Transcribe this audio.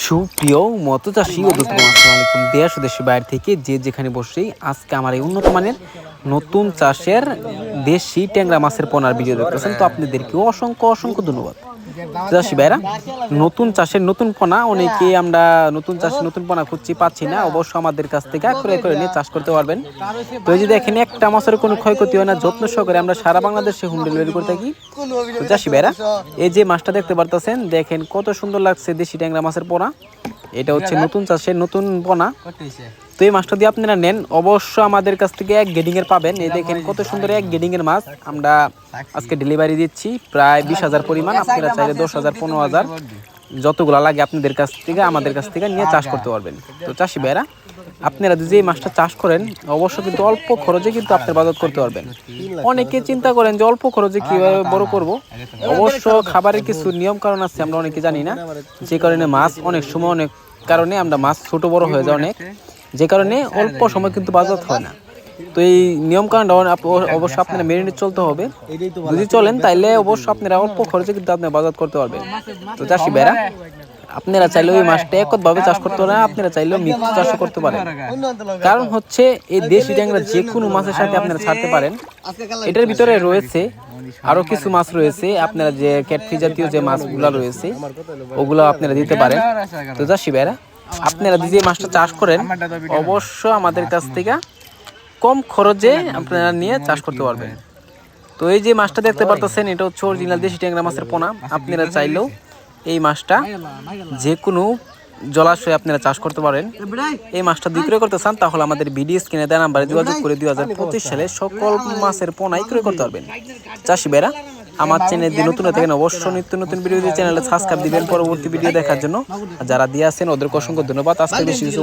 সুপ্রিয় মৎস্যচাষী ও দর্শক আসসালামু আলাইকুম। দেশ ও দেশের বাইরে থেকে যে যেখানে বসেই আজকে আমার এই উন্নত মানের নতুন চাষের দেশি ট্যাংরা মাছের পোনার ভিডিও দেখতেছেন, তো আপনাদেরকে অসংখ্য অসংখ্য ধন্যবাদ। চাষি ভাইরা, নতুন চাষের নতুন পোনা, অনেকে আমরা নতুন চাষের নতুন পোনা খুঁজছি, পাচ্ছি না, অবশ্য আমাদের কাছ থেকে ক্রয় করে নিয়ে চাষ করতে পারবেন। তো এই যে দেখেন, একটা মাছের কোনো ক্ষয়ক্ষতি হয় না, যত্ন সহকারে আমরা সারা বাংলাদেশে হোম ডেলিভারি করে থাকি। তো চাষি ভাইরা, এই যে মাছটা দেখতে পারতেছেন, দেখেন কত সুন্দর লাগছে দেশি ট্যাংরা মাছের পোনা। এটা হচ্ছে নতুন চাষের নতুন পোনা। তো এই মাছটা দিয়ে আপনারা নেন, অবশ্য আমাদের কাছ থেকে এক গেডিং এর পাবেন। এই দেখেন কত সুন্দর এক গেডিং এর মাছ আমরা আজকে ডেলিভারি দিচ্ছি, প্রায় 20,000 পরিমাণ। আপনারা চাইলে 10,000 15,000 যতগুলো লাগে আপনাদের কাছ থেকে আমাদের কাছ থেকে নিয়ে চাষ করতে পারবেন। তো চাষি ভাইরা, আপনারা যদি এই মাছটা চাষ করেন, অবশ্য কিন্তু অল্প খরচে কিন্তু আপনার বাজার করতে পারবেন। অনেকে চিন্তা করেন যে অল্প খরচে কিভাবে বড় করব, অবশ্য খাবারের কিছু নিয়ম কারণ আছে, আমরা অনেকে জানি না, যে কারণে মাছ অনেক সময় অনেক কারণে আমরা মাছ ছোট বড় হয়ে যায় অনেক, যে কারণে অল্প সময় কিন্তু বাজার হয় না। তো এই নিয়ম কারণটা অবশ্য আপনারা মেনে নিয়ে চলতে হবে। যদি চলেন তাইলে অবশ্য আপনারা অল্প খরচে কিন্তু আপনারা বাজার করতে পারবেন। তো চাষি ভাইরা, আপনারা চাইলে ওই মাছটা একভাবে চাষ করতে পারেন, আপনারা চাইলেও মিক্স চাষও করতে পারেন। কারণ হচ্ছে এই দেশি ট্যাংরা যে কোনো মাছের সাথে আপনারা ছাড়তে পারেন। এটার ভিতরে রয়েছে আরো কিছু মাছ রয়েছে, আপনারা যে ক্যাটফিশ জাতীয় যে মাছগুলো রয়েছে ওগুলো আপনারা দিতে পারেন। তো চাষি ভাইরা, আপনারা যদি এই মাছটা চাষ করেন, অবশ্য আমাদের কাছ থেকে কম খরচে আপনারা নিয়ে চাষ করতে পারবেন। তো এই যে মাছটা দেখতে পারতেছেন, এটা হচ্ছে অরিজিনাল দেশি ট্যাংরা মাছের পোনা। আপনারা চাইলেও এই মাছটা যে কোনো জলাশয়ে আপনারা চাষ করতে পারেন। এই মাছটা বিক্রয় করতে চান তাহলে আমাদের ভিডিও স্ক্রিনে দেওয়া নাম্বারে যোগাযোগ করে 2025 সালে সকল মাছের পোনাই ক্রয় করতে পারবেন। চাষি ভাইরা, আমার চ্যানেল দিয়ে নতুন হয়ে থাকেন, অবশ্যই নিত্য নতুন ভিডিও দিয়ে চ্যানেলে সাবস্ক্রাইব দিবেন পরবর্তী ভিডিও দেখার জন্য। যারা দিয়ে আছেন ওদেরকে অসংখ্য ধন্যবাদ। আজকে বেশি কিছু